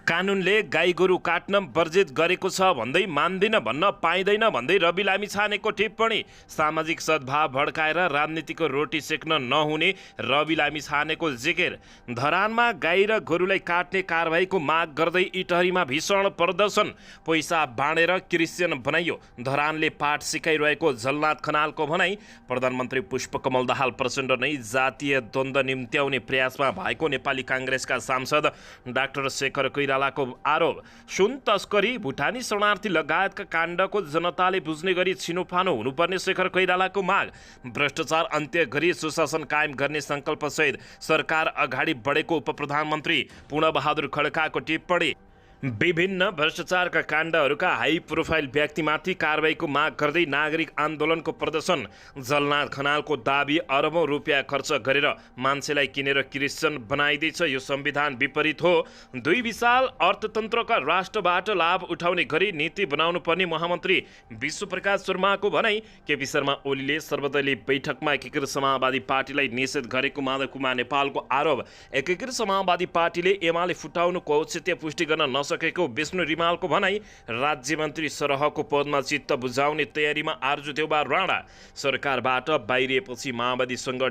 कानुनले गाई गोरु काट्न वर्जित गरेको छ भन्दै मान्दिन भन्न पाइँदैन भन्दै रवि लामिछानेको टिप्पणी। सामाजिक सद्भाव भड्काएर राजनीतिको रोटी सेक्न नहुने रवि लामिछानेको जिकिर। धरानमा गाई र गोरुलाई काट्ने कारबाहीको माग गर्दै इटहरीमा भीषण प्रदर्शन। पैसा बाँडेर क्रिस्चियन बनाइयो, धरानले पाठ सिकाइरहेको झलनाथ खनालको भनाई। प्रधानमन्त्री पुष्पकमल दाहाल प्रचण्ड नै जातीय द्वन्द्व निम्त्याउने प्रयासमा भएको नेपाली काङ्ग्रेसका सांसद डाक्टर शेखर कोइरालाको आरोप। सुन तस्करी, भुटानी शरणार्थी लगायतका काण्डको जनताले बुझ्ने गरी छिनोफानो हुनुपर्ने शेखर कोइरालाको माग। भ्रष्टाचार अन्त्य गरी सुशासन कायम गर्ने सङ्कल्पसहित सरकार अगाडि बढेको उपप्रधानमन्त्री पूर्णबहादुर खड्काको टिप्पणी। विभिन्न भ्रष्टाचारका काण्डहरूका हाई प्रोफाइल व्यक्तिमाथि कारबाहीको माग गर्दै नागरिक आन्दोलनको प्रदर्शन। झलनाथ खनालको दाबी अरबौं रुपियाँ खर्च गरेर मान्छेलाई किनेर क्रिस्चियन बनाइदिएछ, यो संविधान विपरीत हो। दुई विशाल अर्थतन्त्रका राष्ट्रबाट लाभ उठाउने गरी नीति बनाउनु पर्ने महामन्त्री विश्वप्रकाश शर्माको भनाई। केपी शर्मा ओलीले सर्वदलीय बैठकमा एकीकृत समाजवादी पार्टीलाई निषेध गरेको माधव कुमार नेपालको आरोप। एकीकृत समाजवादी पार्टीले एमाले फुटाउनुको औचित्य पुष्टि गर्न सकेको विष्णु रिमालको भनाई। राज्य मन्त्री सरहको पदमा चित्त बुझाउने तयारीमा आर्जु देउबा राणा। सरकारबाट बाहिरिएपछि माओवादीसँग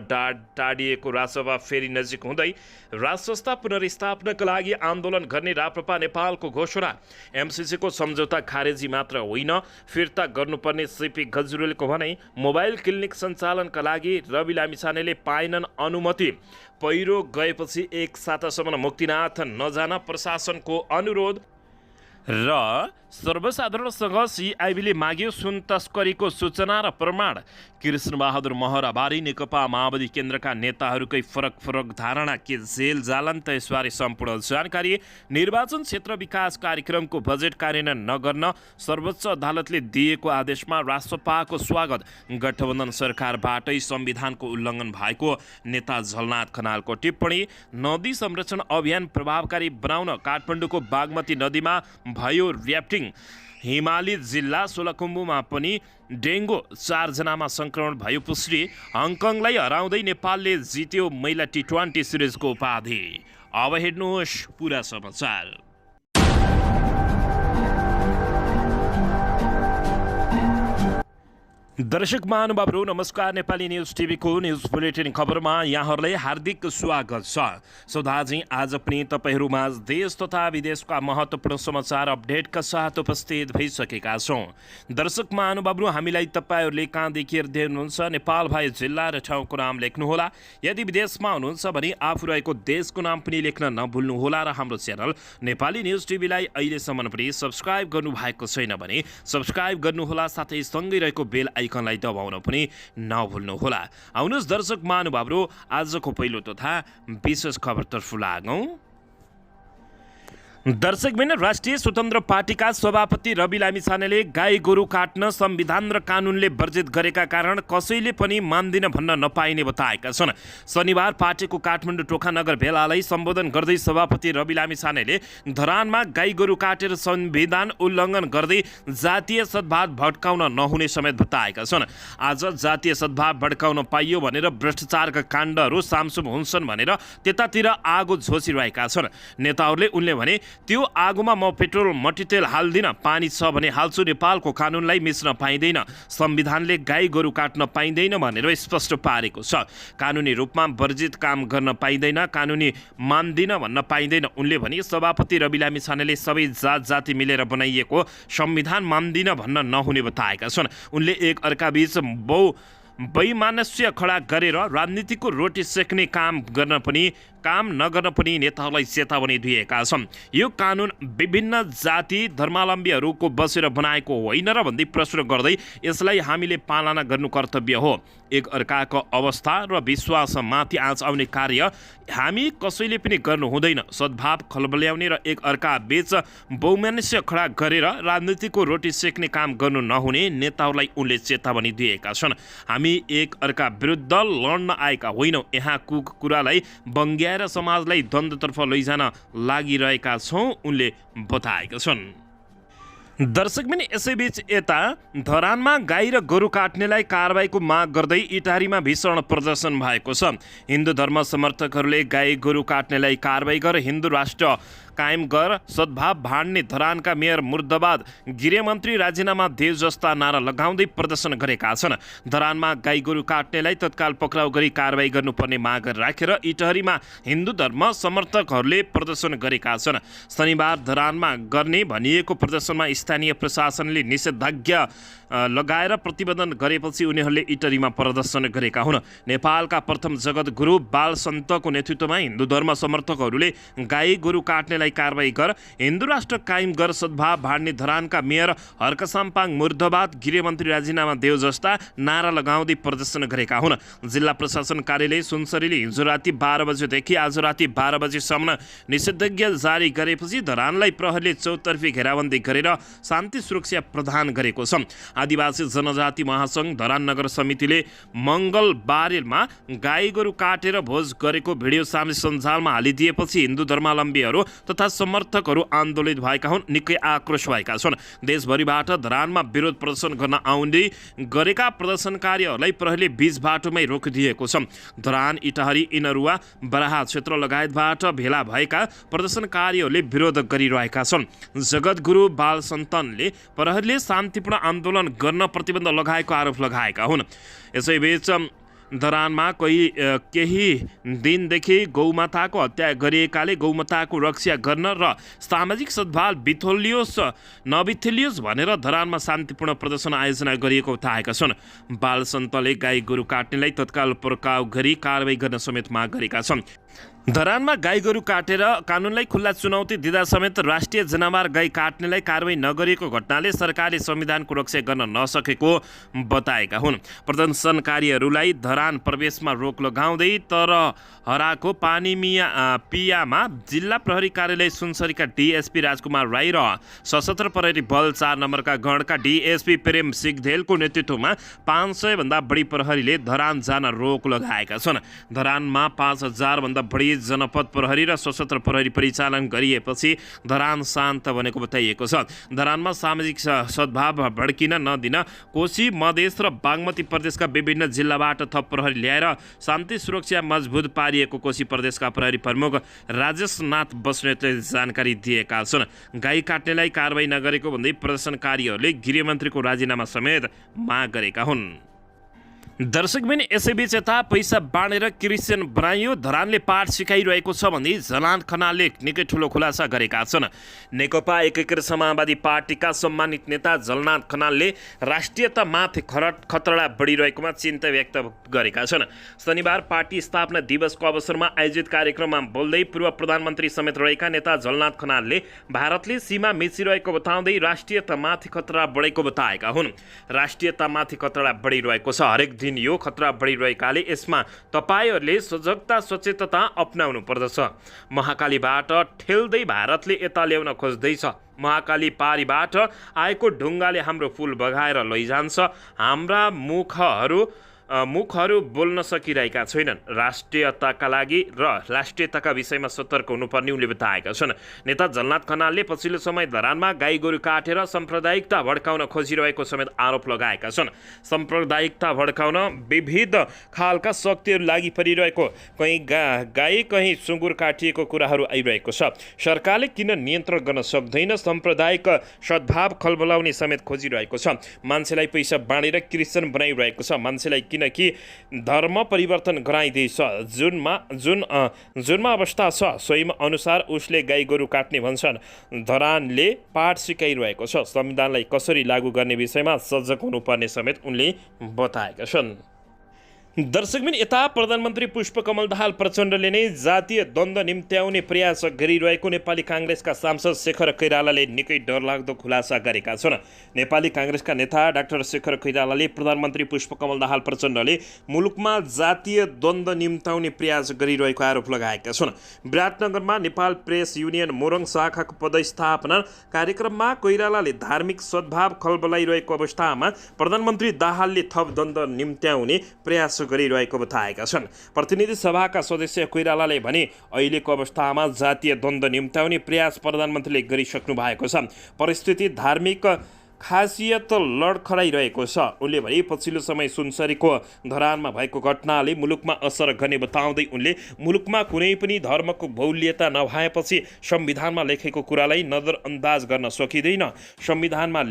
टाढिएको राजसभा फेरि नजिक हुँदै राजसंस्था पुनर्स्थापनाका लागि आन्दोलन गर्ने राप्रपा नेपालको घोषणा। एमसिसीको सम्झौता खारेजी मात्र होइन, फिर्ता गर्नुपर्ने सीपी गजरेलको भनाई। मोबाइल क्लिनिक सञ्चालनका लागि रवि लामिछानेले पाएनन् अनुमति। पहिरो गएपछि एक सातासम्म मुक्तिनाथ नजान प्रशासनको अनुरोध। र सर्वसाधारणसँग सिआइबीले माग्यो सुन तस्करीको सूचना र प्रमाण। कृष्णबहादुर महराबारी नेकपा माओवादी केन्द्रका नेताहरूकै फरक धारणा के जेल जालान् त यसबारे सम्पूर्ण जानकारी। निर्वाचन क्षेत्र विकास कार्यक्रमको बजेट कार्यान्वयन नगर्न सर्वोच्च अदालतले दिएको आदेशमा राष्ट्रपाको स्वागत। गठबन्धन सरकारबाटै संविधानको उल्लङ्घन भएको नेता झलनाथ खनालको टिप्पणी। नदी संरक्षण अभियान प्रभावकारी बनाउन काठमाडौँको बागमती नदीमा भयो र्याफ्टिङ। हिमाली जिल्ला सोलखुम्बुमा पनि डेङ्गु 4 जनामा संक्रमण भयो पुष्टि। हङकङलाई हराउँदै नेपालले जित्यो महिला टी20 सिरिजको उपाधि। अब हेर्नुहोस् पुरा समाचार। दर्शक महानुभावहरू नमस्कार। नेपाली न्युज टिभीको न्युज बुलेटिन खबरमा यहाँहरूलाई हार्दिक स्वागत छ। सौदाजी आज पनि तपाईँहरूमाझ देश तथा विदेशका महत्त्वपूर्ण समाचार अपडेटका साथ उपस्थित भइसकेका छौँ। दर्शक महानुभावहरू हामीलाई तपाईँहरूले कहाँदेखि हेर्दै हुनुहुन्छ नेपाल भए जिल्ला र ठाउँको नाम लेख्नुहोला। यदि विदेशमा हुनुहुन्छ भने आफू रहेको देशको नाम पनि लेख्न नभुल्नुहोला। र हाम्रो च्यानल नेपाली न्युज टिभीलाई अहिलेसम्म पनि सब्सक्राइब गर्नुभएको छैन भने सब्सक्राइब गर्नुहोला, साथै सँगै रहेको बेल आइकनलाई दबाउन पनि नभुल्नुहोला। आउनुहोस् दर्शक महानुभावहरू आजको पहिलो तथा विशेष खबरतर्फ लागौँ। दर्शकबिन राष्ट्रिय स्वतन्त्र पार्टीका सभापति रवि लामिछानेले गाई गोरु काट्न संविधान र कानुनले वर्जित गरेका कारण कसैले पनि मान्दिन भन्न नपाइने बताएका छन्। शनिबार पार्टीको काठमाडौँ टोखा नगर भेलालाई सम्बोधन गर्दै सभापति रवि लामिछानेले धरानमा गाई गोरु काटेर संविधान उल्लङ्घन गर्दै जातीय सद्भाव भड्काउन नहुने समेत बताएका छन्। आज जातीय सद्भाव भड्काउन पाइयो भनेर भ्रष्टाचारका काण्डहरू सामसुम हुन्छन् भनेर त्यतातिर आगो झोसिरहेका छन् नेताहरूले। उनले भने त्यो आगोमा म पेट्रोल मट्टितेल हाल्दिन, पानी छ भने हाल्छु। नेपालको कानुनलाई मिच्न पाइँदैन, संविधानले गाई गोरु काट्न पाइँदैन भनेर स्पष्ट पारेको छ। कानुनी रूपमा वर्जित काम गर्न पाइँदैन, कानुनी मान्दिन भन्न पाइँदैन। उनले भने सभापति रवि लामिछानेले सबै जात जाति मिलेर बनाइएको संविधान मान्दिन भन्न नहुने बताएका छन्। उनले एक अर्काबीच वैमानस्य खडा गरेर राजनीतिको रोटी सेक्ने काम नगर्न पनि नेताहरूलाई चेतावनी दिएका छन्। यो कानुन विभिन्न जाति धर्मावलम्बीहरूको बसेर बनाएको होइन र भन्दै प्रश्न गर्दै यसलाई हामीले पालना गर्नु कर्तव्य हो। एक अर्काको अवस्था र विश्वासमाथि आँच आउने कार्य हामी कसैले पनि गर्नु हुँदैन। सद्भाव खलबल्याउने र एक अर्का बीच वैमनस्य खडा गरेर राजनीतिको रोटी सेक्ने काम गर्नु नहुने नेताहरूलाई उनले चेतावनी दिएका छन्। हामी एक अर्का विरुद्ध लड्न आएका होइनौँ, यहाँ कुरालाई बङ्ग्याएर समाजलाई द्वन्द्वतर्फ लैजान लागिरहेका छौँ, उनले बताएका छन्। दर्शकबिन यसैबीच यता धरानमा गाई र गोरु काट्नेलाई कारबाहीको माग गर्दै इटारीमा भीषण प्रदर्शन भएको छ। हिन्दू धर्म समर्थकहरूले गाई गोरु काट्नेलाई कारबाही गरेर हिन्दू राष्ट्र कायम गर, सद्भाव भाड्ने धरानका मेयर मुर्दाबाद, गृहमन्त्री राजीनामा देऊ जस्ता नारा लगाउँदै प्रदर्शन गरेका छन्। धरानमा गाई गोरु काट्नेलाई तत्काल पक्राउ गरी कारबाही गर्नुपर्ने माग राखेर इटहरीमा हिन्दू धर्म समर्थकहरूले प्रदर्शन गरेका छन्। शनिबार धरानमा गर्ने भनिएको प्रदर्शनमा स्थानीय प्रशासनले निषेधाज्ञा लगाएर प्रतिबन्धन गरेपछि उनीहरूले इटहरीमा प्रदर्शन गरेका हुन्। नेपालका प्रथम जगत गुरु बाल सन्तको नेतृत्वमा हिन्दू धर्म समर्थकहरूले गाई गोरु काट्नेलाई कारबाही गर, हिन्दू राष्ट्र कायम गर, सद्भाव भाड्ने धरानका मेयर हर्क साम्पाङ मुर्दाबाद, गृहमन्त्री राजीनामा देऊ जस्ता नारा लगाउँदै प्रदर्शन गरेका हुन्। जिल्ला प्रशासन कार्यालय सुनसरीले हिजो राति 12 बजेदेखि आज राति 12 बजेसम्म निषेधाज्ञा जारी गरेपछि धरानलाई प्रहरीले चौतर्फी घेराबन्दी गरेर शान्ति सुरक्षा प्रदान गरेको छ। आदिवासी जनजाति महासङ्घ धरान नगर समितिले मङ्गलबारमा गाई गोरु काटेर भोज गरेको भिडियो सामाजिक सञ्जालमा हालिदिएपछि हिन्दू धर्मावलम्बीहरू तथा समर्थकहरू आन्दोलित भएका हुन्, निकै आक्रोश भएका छन्। देशभरिबाट धरानमा विरोध प्रदर्शन गर्न आउने गरेका प्रदर्शनकारीहरूलाई प्रहरीले बीच बाटोमै रोकिदिएको छ। धरान, इटहरी, इनरुवा, बराहा क्षेत्र लगायतबाट भेला भएका प्रदर्शनकारीहरूले विरोध गरिरहेका छन्। जगतगुरु बाल सन्तनले प्रहरीले शान्तिपूर्ण आन्दोलन गर्न प्रतिबन्ध लगाएको आरोप लगाएका हुन्। यसैबीच धरानमा केही दिनदेखि गौमाताको हत्या गरिएकाले गौमाताको रक्षा गर्न र सामाजिक सद्भाव नबिथोलियोस् भनेर धरानमा शान्तिपूर्ण प्रदर्शन आयोजना गरिएको बताएका छन्। बाल सन्तले गाई गोरु काट्नेलाई तत्काल पक्राउ गरी कारबाही गर्न समेत माग गरेका छन्। धरानमा गाई गोरु काटेर कानुनलाई खुल्ला चुनौती दिँदा समेत राष्ट्रिय जनावर गाई काट्नेलाई कारबाही नगरिएको घटनाले सरकारले संविधानको रक्षा गर्न नसकेको बताएका हुन्। प्रदर्शनकारीहरूलाई धरान प्रवेशमा रोक लगाउँदै तर हराको पियामा जिल्ला प्रहरी कार्यालय सुनसरीका डीएसपी राजकुमार राई र सशस्त्र प्रहरी बल 4 नम्बरका गणका डीएसपी प्रेम सिगदेलको नेतृत्वमा 500 भन्दा बढी प्रहरीले धरान जान रोक लगाएका छन्। धरानमा 5000 भन्दा बढी जनपद प्रहरी र सशस्त्र प्रहरी परिचालन गरिएपछि धरान शान्त बनेको बताइएको छ। धरानमा सामाजिक सद्भाव भड्किन नदिन कोशी, मधेस र बागमती प्रदेशका विभिन्न जिल्लाबाट थप प्रहरी ल्याएर शान्ति सुरक्षा मजबुत पारिएको कोशी प्रदेशका प्रहरी प्रमुख राजेश नाथ बस्नेतले जानकारी दिएका छन्। गाई काट्नेलाई कारबाही नगरेको भन्दै प्रदर्शनकारीहरूले गृहमन्त्रीको राजीनामा समेत माग गरेका हुन्। दर्शकबिन यसैबीच यता पैसा बाँडेर क्रिस्चियन बनाइयो, धरानले पाठ सिकाइरहेको छ भन्दै झलनाथ खनालले निकै ठुलो खुलासा गरेका छन्। नेकपा एकीकृत समाजवादी पार्टीका सम्मानित नेता झलनाथ खनालले राष्ट्रियतामाथि खतरा बढिरहेकोमा चिन्ता व्यक्त गरेका छन्। शनिबार पार्टी स्थापना दिवसको अवसरमा आयोजित कार्यक्रममा बोल्दै पूर्व प्रधानमन्त्री समेत रहेका नेता झलनाथ खनालले भारतले सीमा मिचिरहेको बताउँदै राष्ट्रियतामाथि खतरा बढेको बताएका हुन्। राष्ट्रियतामाथि खतरा बढिरहेको छ, हरेक दिन यो खतरा बढिरहेकाले यसमा तपाईहरूले सजगता सचेतता अपनाउनु पर्दछ। महाकालीबाट ठेल्दै भारतले यता ल्याउन खोज्दैछ। महाकाली पारीबाट आएको ढुङ्गाले हाम्रो पुल बगाएर लैजान्छ। हाम्रा मुखहरू बोल्न सकिरहेका छैनन्। राष्ट्रियताका लागि र राष्ट्रियताका विषयमा सतर्क हुनुपर्ने उनले बताएका छन्। नेता झलनाथ खनालले पछिल्लो समय धरानमा गाई गोरु काटेर साम्प्रदायिकता भड्काउन खोजिरहेको समेत आरोप लगाएका छन्। साम्प्रदायिकता भड्काउन विविध खालका शक्तिहरू लागि परिरहेको, कहीँ गाई कहीँ सुँगुर काटिएको कुराहरू आइरहेको छ। सरकारले किन नियन्त्रण गर्न सक्दैन? साम्प्रदायिक सद्भाव खलबलाउने समेत खोजिरहेको छ। मान्छेलाई पैसा बाँडेर क्रिस्चियन बनाइरहेको छ। मान्छेलाई किनकि धर्म परिवर्तन गराइदिएछ। जुनमा अवस्था छ सोही अनुसार उसले गाई गोरु काट्ने भन्छन्। धरानले पाठ सिकाइरहेको छ। संविधानलाई कसरी लागू गर्ने विषयमा सजग हुनुपर्ने समेत उनले बताएका छन्। दर्शकबिन यता प्रधानमन्त्री पुष्पकमल दाहाल प्रचण्डले नै जातीय द्वन्द्व निम्त्याउने प्रयास गरिरहेको नेपाली काङ्ग्रेसका सांसद शेखर कोइरालाले निकै डरलाग्दो खुलासा गरेका छन्। नेपाली काङ्ग्रेसका नेता डाक्टर शेखर कोइरालाले प्रधानमन्त्री पुष्पकमल दाहाल प्रचण्डले मुलुकमा जातीय द्वन्द्व निम्त्याउने प्रयास गरिरहेको आरोप लगाएका छन्। विराटनगरमा नेपाल प्रेस युनियन मोरङ शाखाको पदस्थापना कार्यक्रममा कोइरालाले धार्मिक सद्भाव खलबलाइरहेको अवस्थामा प्रधानमन्त्री दाहालले थप द्वन्द्व निम्त्याउने प्रयास गरिरहेको बताएका छन्। प्रतिनिधि सभाका सदस्य कोइरालाले भने अहिलेको अवस्थामा जातीय द्वन्द्व निम्त्याउने प्रयास प्रधानमन्त्रीले गरिसक्नु भएको छ। परिस्थिति धार्मिक खासियत लडखडाइरहेको छ। उनले भने पछिल्लो समय सुनसरीको धरानमा भएको घटनाले मुलुकमा असर गर्ने बताउँदै उनले मुलुकमा कुनै पनि धर्मको बाहुल्यता नभएपछि संविधानमा लेखेको कुरालाई नजरअन्दाज गर्न सकिँदैन। संविधानमा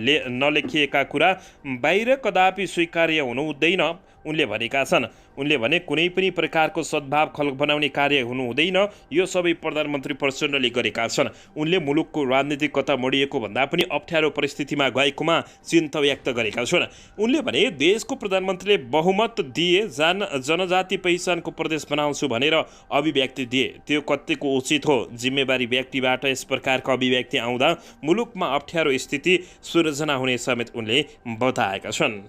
नलेखिएका कुरा बाहिर कदापि स्वीकार्य हुनु हुँदैन उनले भनेका छन्। उनले भने कुनै पनि प्रकारको सद्भाव खलक बनाउने कार्य हुनु हुँदैन, यो सबै प्रधानमन्त्री प्रचण्डले गरेका छन्। उनले मुलुकको राजनीतिक कता मोडिएको भन्दा पनि अप्ठ्यारो परिस्थितिमा गएकोमा चिन्ता व्यक्त गरेका छन्। उनले भने देशको प्रधानमन्त्रीले बहुमत दिए जनजाति पहिचानको प्रदेश बनाउँछु भनेर अभिव्यक्ति दिए, त्यो कतिको उचित हो? जिम्मेवारी व्यक्तिबाट यस प्रकारको अभिव्यक्ति आउँदा मुलुकमा अप्ठ्यारो स्थिति सृजना हुने समेत उनले बताएका छन्।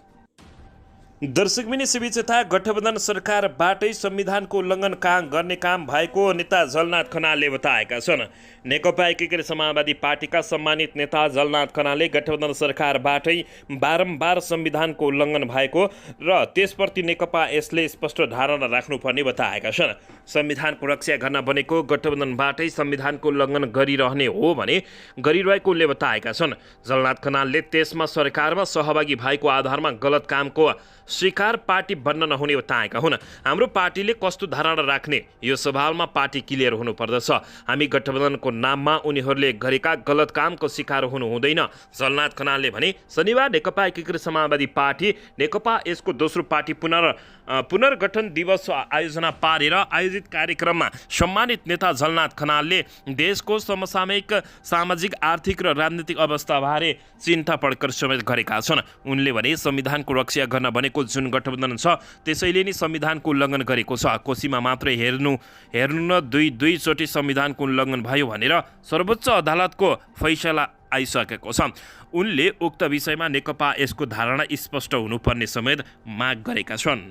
दर्शकबिन यसैबीच यता गठबन्धन सरकारबाटै संविधानको उल्लङ्घन गर्ने काम भएको नेता झलनाथ खनालले बताएका छन्। नेकपा एकीकृत समाजवादी पार्टीका सम्मानित नेता झलनाथ खनालले गठबन्धन सरकारबाटै बारम्बार संविधानको उल्लङ्घन भएको र त्यसप्रति नेकपा यसले स्पष्ट धारणा राख्नुपर्ने बताएका छन्। संविधानको रक्षा गर्न बनेको गठबन्धनबाटै संविधानको उल्लङ्घन गरिरहने हो भने गरिरहेको उनले बताएका छन्। झलनाथ खनालले त्यसमा सरकारमा सहभागी भएको आधारमा गलत कामको स्वीकार पार्टी बन्न नहुने बताएका हुन्। हाम्रो पार्टीले कस्तो धारणा राख्ने, यो सवालमा पार्टी क्लियर हुनुपर्दछ। हामी गठबन्धनको नाममा उनीहरूले गरेका गलत कामको शिकार हुनु हुँदैन। झलनाथ खनालले भने शनिबार नेकपा एकीकृत समाजवादी पार्टी नेकपा यसको दोस्रो पार्टी पुनर्गठन दिवस आयोजना पारेर आयोजित कार्यक्रममा सम्मानित नेता झलनाथ खनालले देशको समसामयिक सामाजिक आर्थिक र राजनीतिक अवस्थाबारे चिन्ता प्रकट समेत गरेका छन्। उनले भने संविधानको रक्षा गर्न बनेको जुन गठबन्धन छ त्यसैले नै संविधानको उल्लङ्घन गरेको छ। कोशीमा मात्रै हेर्नु न दुईचोटि संविधानको उल्लङ्घन भयो भनेर सर्वोच्च अदालतको फैसला आइसकेको छ। उनले उक्त विषयमा नेकपा यसको धारणा स्पष्ट हुनुपर्ने समेत माग गरेका छन्।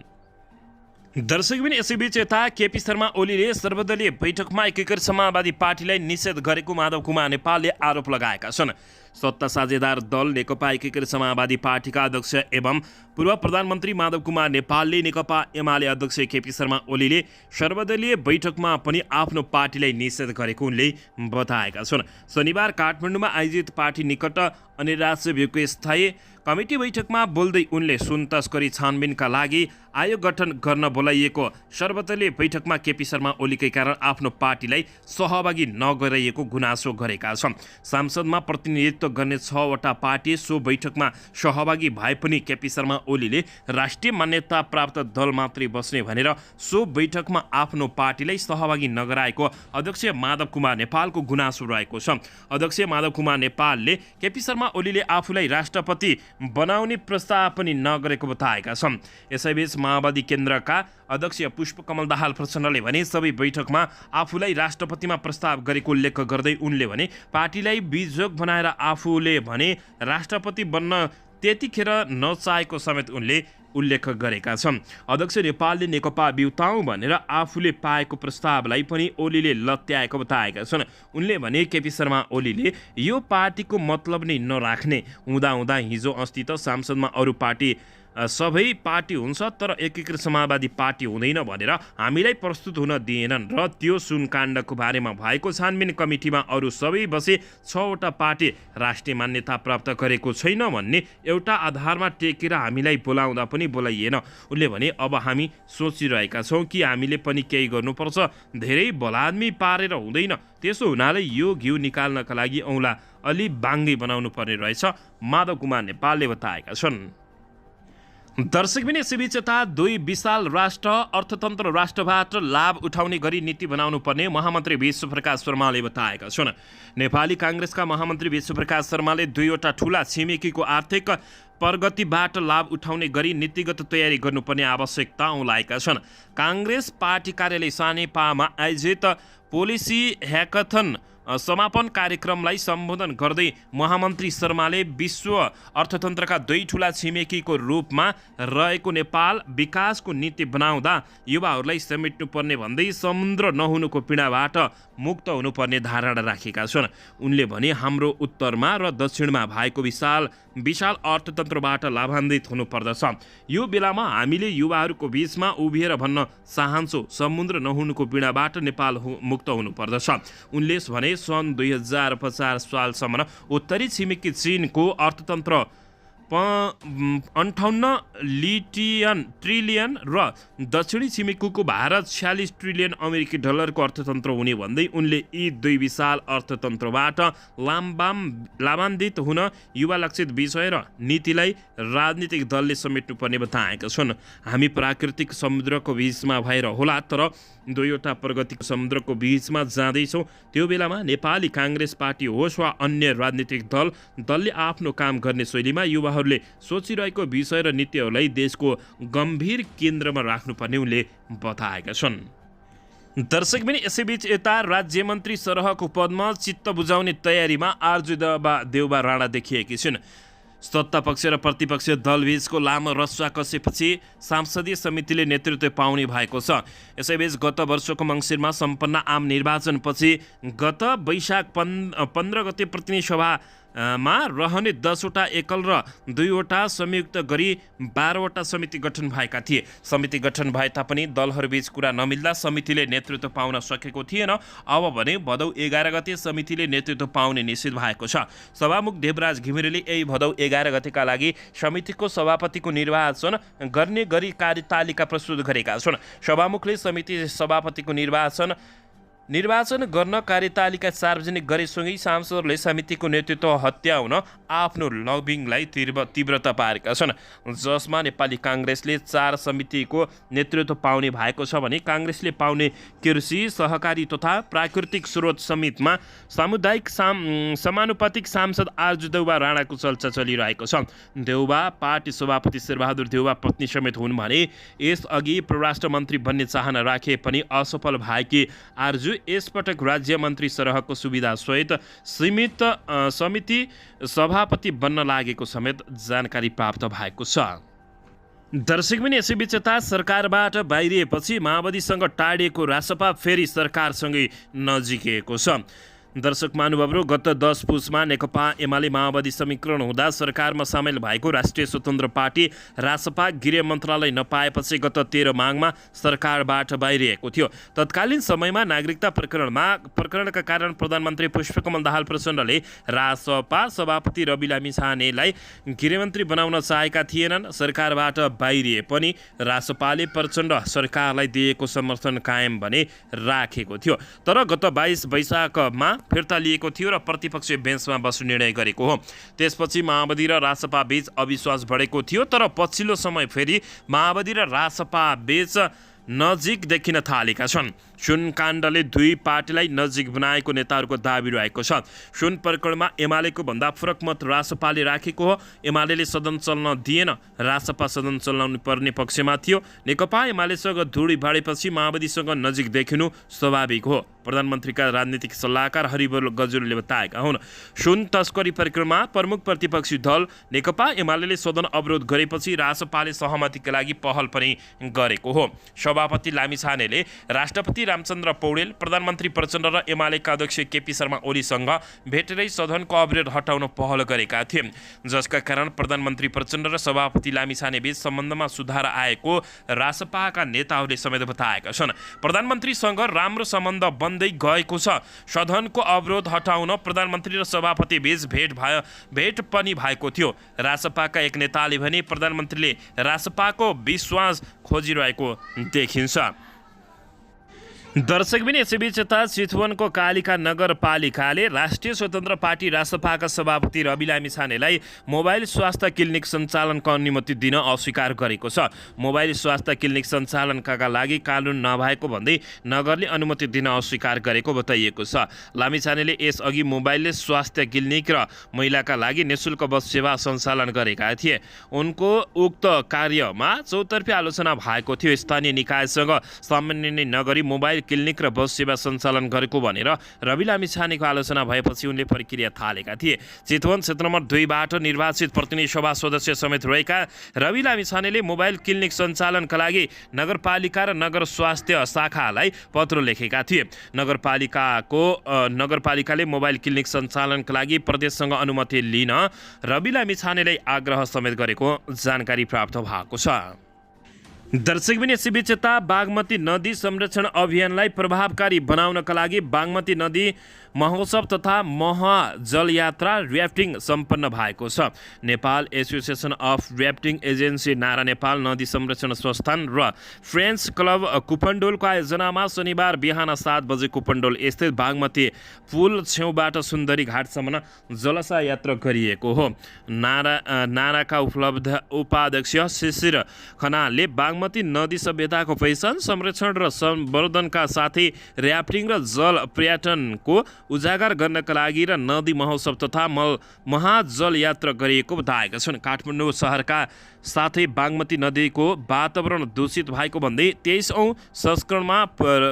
दर्शकबिन यसैबीच यता केपी शर्मा ओलीले सर्वदलीय बैठकमा एकीकृत समाजवादी पार्टीलाई निषेध गरेको माधव कुमार नेपालले आरोप लगाएका छन्। सत्ता साझेदार दल नेकपा एकीकृत समाजवादी पार्टीका अध्यक्ष एवं पूर्व प्रधानमन्त्री माधव कुमार नेपालले नेकपा एमाले अध्यक्ष केपी शर्मा ओलीले सर्वदलीय बैठकमा पनि आफ्नो पार्टीलाई निषेध गरेको उनले बताएका छन्। शनिबार काठमाडौँमा आयोजित पार्टी निकट अनि राज्य व्यूको स्थायी कमिटी बैठकमा बोल्दै उनले सुन तस्करी छानबिनका लागि आयोग गठन गर्न बोलाइएको सर्वदलीय बैठकमा केपी शर्मा ओलीकै कारण आफ्नो पार्टीलाई सहभागी नगराइएको गुनासो गरेका छन्। संसदमा प्रतिनिधित्व गर्ने 6 वटा पार्टी सो बैठकमा सहभागी भए पनि केपी शर्मा ओलीले राष्ट्रिय मान्यता प्राप्त दल मात्रै बस्ने भनेर सो बैठकमा आफ्नो पार्टीलाई सहभागी नगराएको अध्यक्ष माधव कुमार नेपालको गुनासो रहेको छ। अध्यक्ष माधव कुमार नेपालले केपी शर्मा ओलीले आफूलाई राष्ट्रपति बनाउने प्रस्ताव पनि नगरेको बताएका छन्। यसैबीच माओवादी केन्द्रका अध्यक्ष पुष्पकमल दाहाल प्रचण्डले भने सबै बैठकमा आफूलाई राष्ट्रपतिमा प्रस्ताव गरेको उल्लेख गर्दै उनले भने पार्टीलाई बिजोग बनाएर आफूले भने राष्ट्रपति बन्न त्यतिखेर नचाहेको समेत उनले उल्लेख गरेका छन्। अध्यक्ष नेपालले नेकपा बिउताउँ भनेर आफूले पाएको प्रस्तावलाई पनि ओलीले लत्याएको बताएका छन्। उनले भने केपी शर्मा ओलीले यो पार्टीको मतलब नै नराख्ने हुँदा हिजो अस्ति त सांसदमा अरू पार्टी सबै पार्टी हुन्छ तर एकीकृत समाजवादी पार्टी हुँदैन भनेर हामीलाई प्रस्तुत हुन दिएनन् र त्यो सुनकाण्डको बारेमा भएको छानबिन कमिटीमा अरू सबै बसे 6 वटा पार्टी राष्ट्रिय मान्यता प्राप्त गरेको छैन भन्ने एउटा आधारमा टेकेर हामीलाई बोलाउँदा पनि बोलाइएन। उनले भने अब हामी सोचिरहेका छौँ कि हामीले पनि केही गर्नुपर्छ, धेरै बलादमी पारेर हुँदैन, त्यसो हुनाले यो घिउ निकाल्नका लागि औँला अलि बाङ्गी बनाउनु पर्ने रहेछ माधव कुमार नेपालले बताएका छन्। दर्शकबिन यसैबीच यता दुई विशाल राष्ट्र अर्थतन्त्र राष्ट्रबाट लाभ उठाउने गरी नीति बनाउनु पर्ने महामन्त्री विश्वप्रकाश शर्माले बताएका छन्। नेपाली काङ्ग्रेसका महामन्त्री विश्वप्रकाश शर्माले 2 वटा ठूला छिमेकीको आर्थिक प्रगतिबाट लाभ उठाउने गरी नीतिगत तयारी गर्नुपर्ने आवश्यकता औँलाएका छन्। काङ्ग्रेस पार्टी कार्यालय सानेपामा आयोजित पोलिसी ह्याकाथन समापन कार्यक्रमलाई सम्बोधन गर्दै महामन्त्री शर्माले विश्व अर्थतन्त्रका 2 ठूला छिमेकीको रूपमा रहेको नेपाल विकासको नीति बनाउँदा युवाहरूलाई समेट्नुपर्ने भन्दै समुद्र नहुनुको पीडाबाट मुक्त हुनुपर्ने धारणा राखेका छन्। उनले भने हाम्रो उत्तरमा र दक्षिणमा भएको विशाल अर्थतन्त्रबाट लाभान्वित हुनुपर्दछ। यो बेलामा हामीले युवाहरूको बीचमा उभिएर भन्न चाहन्छौँ समुद्र नहुनुको पीडाबाट नेपाल मुक्त हुनुपर्दछ। उनले भने सन् 2050 सालसम्म उत्तरी छिमेकी चीनको अर्थतन्त्र 58 ट्रिलियन र दक्षिणी छिमेकीको भारत 46 ट्रिलियन अमेरिकी डलरको अर्थतन्त्र हुने भन्दै उनले यी दुई विशाल अर्थतन्त्रबाट लाभान्वित हुन युवा लक्षित विषय र नीतिलाई राजनीतिक दलले समेट्नुपर्ने बताएका छन्। हामी प्राकृतिक समुद्रको बीचमा भएर होला तर दुईवटा प्रगतिको समुद्रको बीचमा जाँदैछौँ। त्यो बेलामा नेपाली काङ्ग्रेस पार्टी होस् वा अन्य राजनीतिक दलले आफ्नो काम गर्ने शैलीमा युवाहरूले सोचिरहेको विषय र नीतिहरूलाई देशको गम्भीर केन्द्रमा राख्नुपर्ने उनले बताएका छन्। दर्शकबिन यसैबीच यता राज्य मन्त्री सरहको पदमा चित्त बुझाउने तयारीमा आरजु देउबा राणा देखिएकी छिन्। सत्तापक्ष र प्रतिपक्ष दलबीचको लामो रस्सा कसेपछि संसदीय समितिले नेतृत्व पाउने भएको छ। यसैबीच गत वर्षको मङ्सिरमा सम्पन्न आम निर्वाचनपछि गत वैशाख 15 गते प्रतिनिधि सभामा रहने 10वटा एकल र 2वटा संयुक्त गरी 12वटा समिति गठन भएका थिए। समिति गठन भए तापनि दलहरूबीच कुरा नमिल्दा समितिले नेतृत्व पाउन सकेको थिएन। अब भने भदौ 11 गते समितिले नेतृत्व पाउने निश्चित भएको छ। सभामुख देवराज घिमिरेले यही भदौ 11 गतेका लागि समितिको सभापतिको निर्वाचन गर्ने गरी कार्यतालिका प्रस्तुत गरेका छन्। सभामुखले समिति सभापतिको निर्वाचन गर्न कार्यतालिका सार्वजनिक गरेसँगै सांसदहरूले समितिको नेतृत्व हत्याउन आफ्नो लबिङलाई तीव्रता पारेका छन्, जसमा नेपाली काङ्ग्रेसले 4 समितिको नेतृत्व पाउने भएको छ भने काङ्ग्रेसले पाउने कृषि सहकारी तथा प्राकृतिक स्रोत समितिमा सामुदायिक समानुपातिक सांसद आरजु देउबा राणाको चर्चा चलिरहेको छ। देउबा पार्टी सभापति शेरबहादुर देउबा पत्नी समेत हुन् भने यसअघि परराष्ट्र मन्त्री बन्ने चाहना राखे पनि असफल भएकी आरजु यसपटक राज्य मन्त्री सरहको सुविधा सहित सीमित समिति सभापति बन्न लागेको समेत जानकारी प्राप्त भएको छ। दर्शक पनि यसैबीच यता सरकारबाट बाहिरिएपछि माओवादीसँग टाढिएको रासपा फेरि सरकारसँगै नजिकिएको छ। दर्शक महानुभावहरू, गत 10 पुसमा नेकपा एमाले माओवादी समीकरण हुँदा सरकारमा सामेल भएको राष्ट्रिय स्वतन्त्र पार्टी रासपा गृह मन्त्रालय नपाएपछि गत 13 माघमा सरकारबाट बाहिरिएको थियो। तत्कालीन समयमा नागरिकता प्रकरणका कारण प्रधानमन्त्री पुष्पकमल दाहाल प्रचण्डले रासपा सभापति रवि लामिछानेलाई गृहमन्त्री बनाउन चाहेका थिएनन्। सरकारबाट बाहिरिए पनि रासपाले प्रचण्ड सरकारलाई दिएको समर्थन कायम भने राखेको थियो। तर गत 22 वैशाखमा फिर्ता लिएको थियो र प्रतिपक्षीय बेन्चमा बस्ने निर्णय गरेको हो। त्यसपछि माओवादी र रासपा बीच अविश्वास बढेको थियो, तर पछिल्लो समय फेरि माओवादी र रासपा बीच नजिक देखिन थालेका छन्। सुन काण्डले दुई पार्टीलाई नजिक बनाएको नेताहरूको दाबी रहेको छ। सुन प्रकरणमा एमालेको भन्दा फरक मत रासपाले राखेको हो। एमाले सदन चल्न दिएन, रासपा सदन चलाउनु पर्ने पक्षमा थियो। नेकपा एमालेसँग धुडी बाडेपछि माओवादीसँग नजिक देखिनु स्वाभाविक हो, प्रधानमन्त्रीका राजनीतिक सल्लाहकार हरिबल गजुरले बताएका हुन्। सुन तस्करी प्रकरणमा प्रमुख प्रतिपक्षी दल नेकपा एमाले सदन अवरोध गरेपछि रासपाले सहमतिका लागि पहल पनि गरेको हो। सभापति लामिछानेले राष्ट्रपति रामचन्द्र पौडेल, प्रधानमन्त्री प्रचण्ड र एमालेका अध्यक्ष केपी शर्मा ओलीसँग भेटेरै सदनको अवरोध हटाउन पहल गरेका थिए, जसका कारण प्रधानमन्त्री प्रचण्ड र सभापति लामिछाने बीच सम्बन्धमा सुधार आएको रासपाका नेताहरूले समेत बताएका छन्। प्रधानमन्त्रीसँग राम्रो सम्बन्ध बन्दै गएको छ। सदनको अवरोध हटाउन प्रधानमन्त्री र सभापति बीच भेट पनि भएको थियो। रासपाका एक नेताले भने प्रधानमन्त्रीले रासपाको विश्वास खोजिरहेको देखिन्छ। दर्शक पनि यसैबीच यता चितवनको कालिका नगरपालिकाले राष्ट्रिय स्वतन्त्र पार्टी रासपाका सभापति रवि लामिछानेलाई मोबाइल स्वास्थ्य क्लिनिक सञ्चालनको अनुमति दिन अस्वीकार गरेको छ। मोबाइल स्वास्थ्य क्लिनिक सञ्चालनका लागि कानुन नभएको भन्दै नगरले अनुमति दिन अस्वीकार गरेको बताइएको छ। लामिछानेले यसअघि मोबाइल स्वास्थ्य क्लिनिक र महिलाका लागि निःशुल्क बस सेवा सञ्चालन गरेका थिए। उनको उक्त कार्यमा चौतर्फी आलोचना भएको थियो। स्थानीय निकायसँग समन्वय नगरी मोबाइल क्लिनिक र बस सेवा सञ्चालन गरेको भनेर रवि लामिछानेको आलोचना भएपछि उनले प्रक्रिया थालेका थिए। चितवन क्षेत्र नम्बर 2बाट निर्वाचित प्रतिनिधि सभा सदस्य समेत रहेका रवि लामिछानेले मोबाइल क्लिनिक सञ्चालनका लागि नगरपालिका र नगर स्वास्थ्य शाखालाई पत्र लेखेका थिए। नगरपालिकाले मोबाइल क्लिनिक सञ्चालनका लागि प्रदेशसँग अनुमति लिन रवि लामिछानेलाई आग्रह समेत गरेको जानकारी प्राप्त भएको छ। दर्शकबिन यसैबीच यता बागमती नदी संरक्षण अभियानलाई प्रभावकारी बनाउनका लागि बागमती नदी महोत्सव तथा महाजलयात्रा र्याफ्टिङ सम्पन्न भएको छ। Nepal association of rafting agency, नारा नेपाल नदी संरक्षण संस्थान र फ्रेन्च क्लब कुपन्डोलको आयोजनामा शनिबार बिहान 7 बजे कुपन्डोल स्थित बागमती पुल छेउबाट सुन्दरी घाटसम्म जलसा यात्रा गरिएको हो। नाराका उपाध्यक्ष शिशिर खनालले बागमती नदी सभ्यताको पहिचान, संरक्षण र संवर्धनका साथै र्याफ्टिङ र जल पर्यटनको उजागर गर्नका लागि र नदी महोत्सव तथा महाजल यात्रा गरिएको बताएका छन्। काठमाडौँ सहरका साथै बागमती नदीको वातावरण दूषित भएको भन्दै 23औं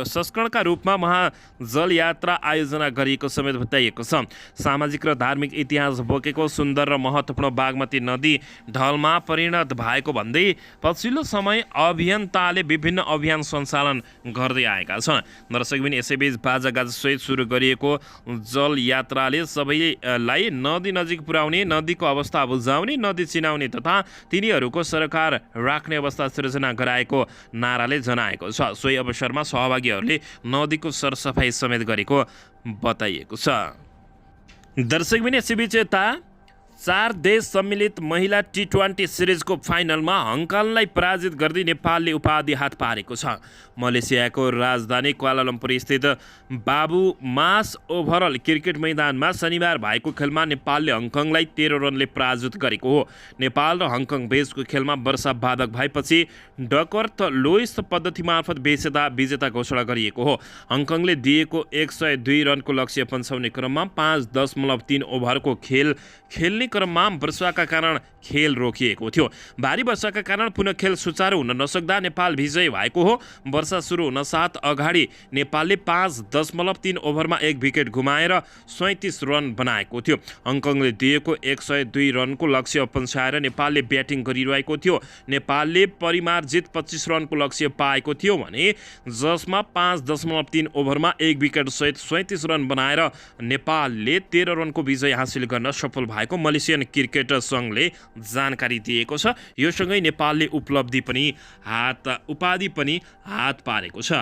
संस्करणका रूपमा महाजल यात्रा आयोजना गरिएको समेत बताइएको छ। सामाजिक र धार्मिक इतिहास बोकेको सुन्दर र महत्त्वपूर्ण बागमती नदी ढलमा परिणत भएको भन्दै पछिल्लो समय अभियन्ताले विभिन्न अभियान सञ्चालन गर्दै आएका छन्। दर्शकबिन यसैबीच बाजागाजासहित सुरु गरिएको जल यात्राले सबैलाई नदी नजिक पुर्याउने, नदीको अवस्था बुझाउने, नदी चिनाउने तथा तिनीहरूको सरकार राख्ने अवस्था सृजना गराएको नाराले जनाएको छ। सोही अवसरमा सहभागीहरूले नदीको सरसफाई समेत गरेको बताइएको छ। दर्शकबिन यसैबीच यता 4 देश सम्मिलित महिला T20 सिरिजको फाइनलमा हङकङलाई पराजित गर्दै नेपालले उपाधि हात पारेको छ। मलेसियाको राजधानी क्वालालम्पुर स्थित बाबु मास ओभरअल क्रिकेट मैदानमा शनिबार भएको खेलमा नेपालले हङकङलाई 13 रनले पराजित गरेको हो। नेपाल र हङकङ बीचको खेलमा वर्षा बाधक भएपछि डकवर्थ लोइस पद्धति मार्फत विजेता घोषणा गरिएको हो। हङकङले दिएको 102 रनको लक्ष्य पन्छाउने क्रममा 5.3 ओभरको खेल्ने क्रममा वर्षाका कारण खेल रोकिएको थियो। भारी वर्षाका कारण पुनः खेल सुचारू हुन नसक्दा नेपाल विजयी भएको हो। वर्षा सुरु हुन साथ अगाडि नेपालले 5.3 ओभरमा 1 विकेट गुमाएर 37 रन बनाएको थियो। हङकङले दिएको 102 रनको लक्ष्य पन्छाएर नेपालले ब्याटिङ गरिरहेको थियो। नेपालले परिमार्जित 25 रनको लक्ष्य पाएको थियो भने जसमा 5.3 ओभरमा 1 विकेट सहित 37 रन बनाएर नेपालले 13 रनको विजय हासिल गर्न सफल भएको मलेसियन क्रिकेट सङ्घले जानकारी दिएको छ। यो सँगै नेपालले उपाधि पनि हात पारेको छ।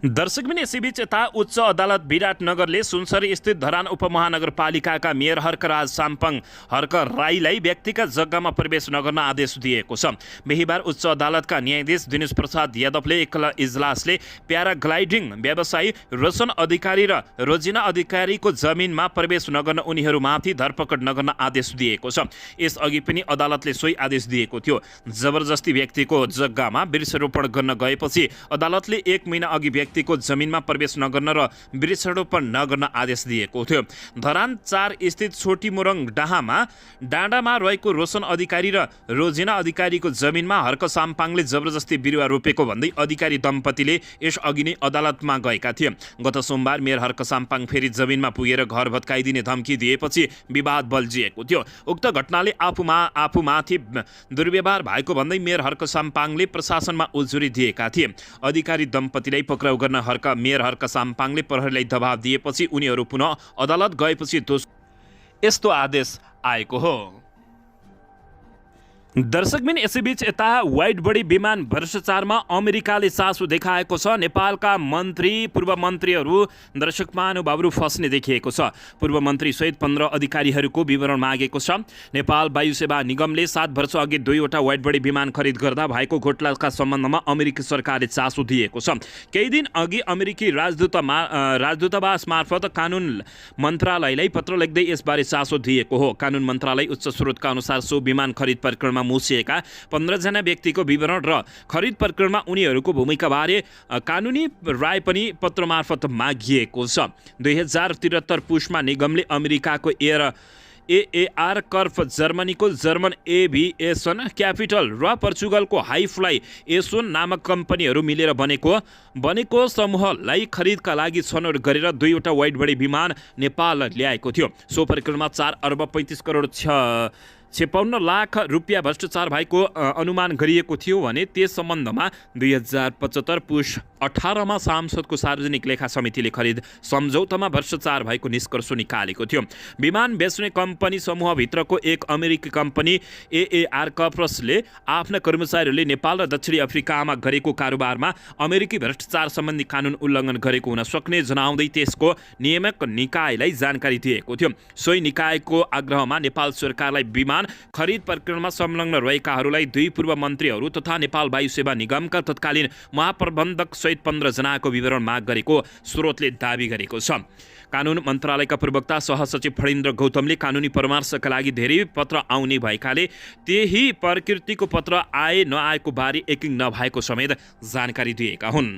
दर्शकबिन यसैबीच यता उच्च अदालत विराटनगरले सुनसरी स्थित धरान उपमहानगरपालिकाका मेयर हर्कराज साम्पाङ हर्क राईलाई व्यक्तिगत जग्गामा प्रवेश नगर्न आदेश दिएको छ। बिहिबार उच्च अदालतका न्यायाधीश दिनेश प्रसाद यादवले एक इजलासले प्याराग्लाइडिङ व्यवसायी रोशन अधिकारी र रोजिना अधिकारीको जमिनमा प्रवेश नगर्न उनीहरूमाथि धरपकड नगर्न आदेश दिएको छ। यसअघि पनि अदालतले सोही आदेश दिएको थियो। जबरजस्ती व्यक्तिको जग्गामा वृक्षारोपण गर्न गएपछि अदालतले 1 महिना अघि व्यक्तिको जमिनमा प्रवेश नगर्न र वृक्षारोपण नगर्न आदेश दिएको थियो। धरान 4 स्थित छोटी मोरङ डाँडामा रहेको रोशन अधिकारी र रोजिना अधिकारीको जमिनमा हर्क साम्पाङले जबरजस्ती बिरुवा रोपेको भन्दै अधिकारी दम्पतिले यसअघि नै अदालतमा गएका थिए। गत सोमबार मेयर हर्क साम्पाङ फेरि जमिनमा पुगेर घर भत्काइदिने धम्की दिएपछि विवाद बल्झिएको थियो। उक्त घटनाले आफूमाथि दुर्व्यवहार भएको भन्दै मेयर हर्क साम्पाङले प्रशासनमा उजुरी दिएका थिए। अधिकारी दम्पतिलाई पक्राउ गर्न मेयर हर्क साम्पाङले प्रहरीलाई दबाब दिएपछि उनीहरू पुनः अदालत गएपछि यस्तो आदेश आएको हो। दर्शकबिन यसैबीच यता वाइड बडी विमान भ्रष्टाचारमा अमेरिकाले चासो देखाएको छ। नेपालका पूर्व मन्त्रीहरू दर्शक महानुभावहरू फस्ने देखिएको छ। पूर्व मन्त्री सहित 15 अधिकारीहरूको विवरण मागेको छ। नेपाल वायु सेवा निगमले 7 वर्ष अघि 2वटा वाइड बडी विमान खरिद गर्दा भएको घोटालाका सम्बन्धमा अमेरिकी सरकारले चासो दिएको छ। केही दिन अघि अमेरिकी राजदूतावास मार्फत कानुन मन्त्रालयलाई पत्र लेख्दै यसबारे चासो दिएको हो। कानुन मन्त्रालय उच्च स्रोतका अनुसार सो विमान खरिद प्रकरणमा मुसिएका 15 जना व्यक्तिको विवरण र खरिद प्रकरणमा उनीहरूको भूमिकाबारे कानुनी राय पनि पत्र मार्फत मागिएको छ। 2073 पुसमा निगमले अमेरिकाको एआर कर्फ, जर्मनीको जर्मन एभिएसन क्यापिटल र पोर्चुगलको हाई फ्लाइ एसोन नामक कम्पनीहरू मिलेर बनेको समूहलाई खरिदका लागि छनौट गरेर 2वटा वाइड बडी विमान नेपाल ल्याएको थियो। सो प्रकरणमा 4 अर्ब 35 करोड 56 लाख रुपियाँ भ्रष्टाचार भएको अनुमान गरिएको थियो भने त्यस सम्बन्धमा 2075 पुस 2018मा सांसदको सार्वजनिक लेखा समितिले खरिद सम्झौतामा भ्रष्टाचार भएको निष्कर्ष निकालेको थियो। विमान बेच्ने कम्पनी समूहभित्रको एक अमेरिकी कम्पनी एएआर कर्प्सले आफ्ना कर्मचारीहरूले नेपाल र दक्षिणी अफ्रिकामा गरेको कारोबारमा अमेरिकी भ्रष्टाचार सम्बन्धी कानुन उल्लङ्घन गरेको हुन सक्ने जनाउँदै त्यसको नियामक निकायलाई जानकारी दिएको थियो। सोही निकायको आग्रहमा नेपाल सरकारलाई विमान खरिद प्रक्रियामा संलग्न रहेकाहरूलाई 2 पूर्व मन्त्रीहरू तथा नेपाल वायु सेवा निगमका तत्कालीन महाप्रबन्धक सहित 15 जनाको विवरण माग गरेको स्रोतले दाबी गरेको छ। कानुन मन्त्रालयका प्रवक्ता सहसचिव फणीन्द्र गौतमले कानुनी परामर्शका लागि धेरै पत्र आउने भएकाले त्यही प्रकृतिको पत्र आए नआएको बारे यकिन नभएको समेत जानकारी दिएका हुन्।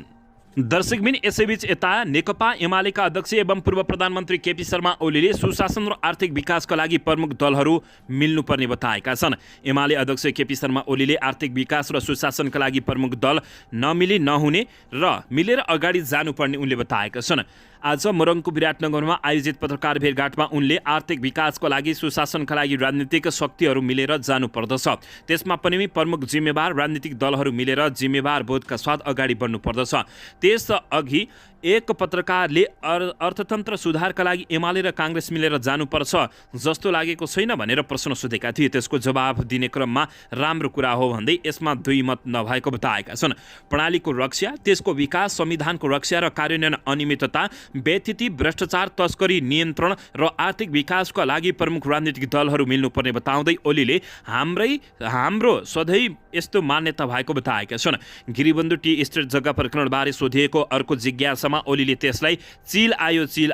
दर्शकबिन यसैबीच यता नेकपा एमालेका अध्यक्ष एवं पूर्व प्रधानमन्त्री केपी शर्मा ओलीले सुशासन र आर्थिक विकासका लागि प्रमुख दलहरू मिल्नुपर्ने बताएका छन्। एमाले अध्यक्ष केपी शर्मा ओलीले आर्थिक विकास र सुशासनका लागि प्रमुख दल नमिली नहुने र मिलेर अगाडि जानुपर्ने उनले बताएका छन्। आज मोरङको विराटनगरमा आयोजित पत्रकार भेटघाटमा उनले आर्थिक विकासको लागि सुशासनका लागि राजनीतिक शक्तिहरू मिलेर जानुपर्दछ, त्यसमा पनि प्रमुख जिम्मेवार राजनीतिक दलहरू मिलेर जिम्मेवार बोधका साथ अगाडि बढ्नुपर्दछ। त्यसअघि एक पत्रकारले अर्थतन्त्र सुधारका लागि एमाले र काङ्ग्रेस मिलेर जानुपर्छ जस्तो लागेको छैन भनेर प्रश्न सोधेका थिए। त्यसको जवाब दिने क्रममा राम्रो कुरा हो भन्दै यसमा दुई मत नभएको बताएका छन्। प्रणालीको रक्षा, त्यसको विकास, संविधानको रक्षा र कार्यान्वयन अनियमितता, व्यथिति, भ्रष्टाचार, तस्करी नियन्त्रण र आर्थिक विकासका लागि प्रमुख राजनीतिक दलहरू मिल्नुपर्ने बताउँदै ओलीले हाम्रो सधैँ यस्तो मान्यता भएको बताएका छन्। गिरिबन्धु टी एस्टेट जग्गा प्रकरणबारे सोधिएको अर्को जिज्ञासामा ओलीले त्यसलाई चिल